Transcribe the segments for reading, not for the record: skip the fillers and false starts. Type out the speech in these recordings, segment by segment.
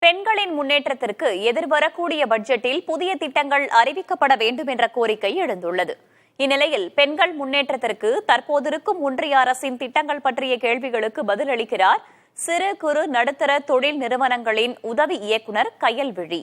பெண்களின் முன்னேற்றத்திற்கு எதிர்வரக்கூடிய பட்ஜெட்டில் புதிய திட்டங்கள் அறிவிக்கப்பட வேண்டும் என்ற கோரிக்கை எழுந்துள்ளது. இந்நிலையில் பெண்கள் முன்னேற்றத்திற்கு தற்போதிருக்கும் ஒன்றிய அரசின் திட்டங்கள் பற்றிய கேள்விகளுக்கு பதிலளிக்கிறார் சிறு குறு நடுத்தர தொழில் நிறுவனங்களின் உதவி இயக்குநர் கயல்விழி.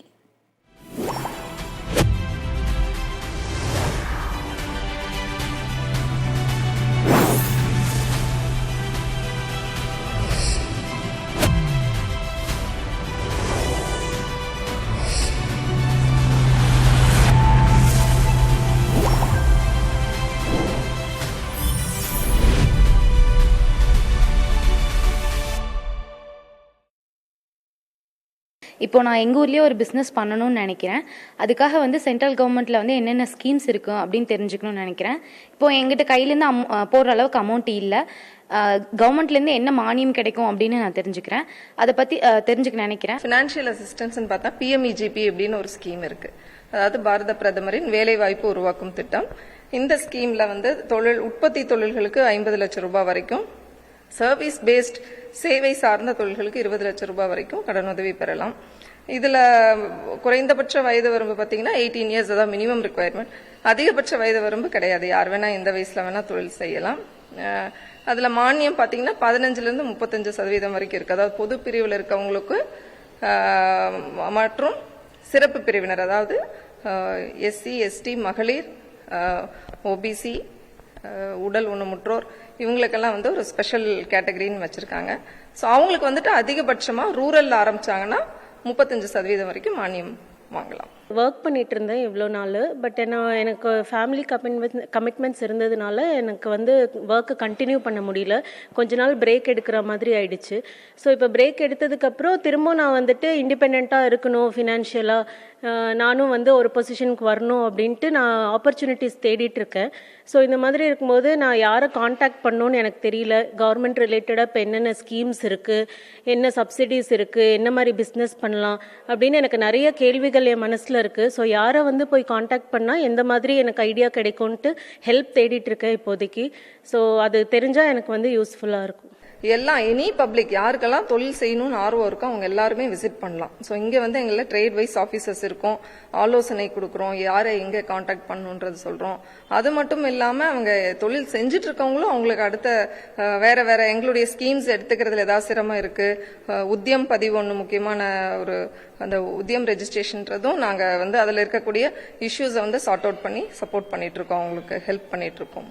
இப்போ நான் எங்கள் ஊர்லேயே ஒரு பிஸ்னஸ் பண்ணணும்னு நினைக்கிறேன். அதுக்காக சென்ட்ரல் கவர்மெண்ட்டில் என்னென்ன ஸ்கீம்ஸ் இருக்கும் அப்படின்னு தெரிஞ்சுக்கணும்னு நினைக்கிறேன். இப்போ எங்கிட்ட கையிலேருந்து போடுற அளவுக்கு அமௌண்ட் இல்லை. கவர்மெண்ட்லேருந்து என்ன மானியம் கிடைக்கும் அப்படின்னு நான் தெரிஞ்சுக்கிறேன். அதை பற்றி தெரிஞ்சுக்க நினைக்கிறேன். ஃபினான்ஷியல் அசிஸ்டன்ஸ்னு பார்த்தா PMEGP அப்படின்னு ஒரு ஸ்கீம் இருக்கு. அதாவது பாரத பிரதமரின் வேலை வாய்ப்பு உருவாக்கும் திட்டம். இந்த ஸ்கீம்ல உற்பத்தி தொழில்களுக்கு 50 லட்சம் ரூபாய் வரைக்கும், சர்வீஸ் பேஸ்ட் சேவை சார்ந்த தொழில்களுக்கு 20 லட்சம் ரூபாய் வரைக்கும் கடனுதவி பெறலாம். இதுல குறைந்தபட்ச வயது வரம்பு பாத்தீங்கன்னா 18 இயர்ஸ், அதாவது மினிமம் ரிக்குவயர்மெண்ட். அதிகபட்ச வயது வரம்பு கிடையாது. யார் வேணா எந்த வயசுல வேணா தொழில் செய்யலாம். அதுல மானியம் பாத்தீங்கன்னா 15% இருந்து 35% வரைக்கும் இருக்கு. அதாவது பொது பிரிவில் இருக்கவங்களுக்கு மற்றும் சிறப்பு பிரிவினர், அதாவது SC ST மகளிர், OBC, உடல் ஊனமுற்றோர், இவங்களுக்கெல்லாம் ஒரு ஸ்பெஷல் கேட்டகரின்னு வச்சிருக்காங்க. ஸோ அவங்களுக்கு அதிகபட்சமா ரூரல்ல ஆரம்பிச்சாங்கன்னா 35% வரைக்கும் மானியம் வாங்கலாம். ஒர்க் பண்ணிட்டு இருந்தேன் இவ்வளோ நாள். பட் எனக்கு ஃபேமிலி கமிட்மெண்ட்ஸ் இருந்ததுனால எனக்கு ஒர்க்கு கண்டினியூ பண்ண முடியல. கொஞ்ச நாள் பிரேக் எடுக்கிற மாதிரி ஆயிடுச்சு. ஸோ இப்போ பிரேக் எடுத்ததுக்கப்புறம் திரும்ப நான் இண்டிபெண்ட்டாக இருக்கணும், ஃபினான்ஷியலாக நானும் ஒரு பொசிஷனுக்கு வரணும் அப்படின்ட்டு நான் ஆப்பர்ச்சுனிட்டிஸ் தேடிட்டு இருக்கேன். ஸோ இந்த மாதிரி இருக்கும்போது நான் யாரை காண்டாக்ட் பண்ணணும்னு எனக்கு தெரியல. கவர்மெண்ட் ரிலேட்டடாக இப்போ என்னென்ன ஸ்கீம்ஸ் இருக்குது, என்ன சப்சிடிஸ் இருக்குது, என்ன மாதிரி பிஸ்னஸ் பண்ணலாம் அப்படின்னு எனக்கு நிறைய கேள்விகள் என் மனசில் இருக்கு. ஸோ யாரை போய் காண்டாக்ட் பண்ணால் எந்த மாதிரி எனக்கு ஐடியா கிடைக்கும்ட்டு ஹெல்ப் தேடிட்டு இருக்கேன் இப்போதைக்கு. ஸோ அது தெரிஞ்சால் எனக்கு யூஸ்ஃபுல்லாக இருக்கும். எனி பப்ளிக் யாருக்கெல்லாம் தொழில் செய்யணும்னு ஆர்வம் இருக்கும் அவங்க எல்லாருமே விசிட் பண்ணலாம். ஸோ இங்கே எங்களை ட்ரேட் வைஸ் ஆஃபீஸர்ஸ் இருக்கும், ஆலோசனை கொடுக்குறோம், யாரை எங்கே காண்டாக்ட் பண்ணணுன்றது சொல்றோம். அது மட்டும் இல்லாம அவங்க தொழில் செஞ்சுட்டு இருக்கவங்களும் அவங்களுக்கு அடுத்த வேற வேற எங்களுடைய ஸ்கீம்ஸ் எடுத்துக்கிறதுல ஏதாவது சிரமம் இருக்கு, உத்தியம் பதிவு ஒன்று முக்கியமான ஒரு அந்த உத்தியம் ரெஜிஸ்ட்ரேஷன்றதும் நாங்க அதுல இருக்கக்கூடிய இஷ்யூஸை சார்ட் அவுட் பண்ணி சப்போர்ட் பண்ணிட்டு இருக்கோம், அவங்களுக்கு ஹெல்ப் பண்ணிட்டு இருக்கோம்.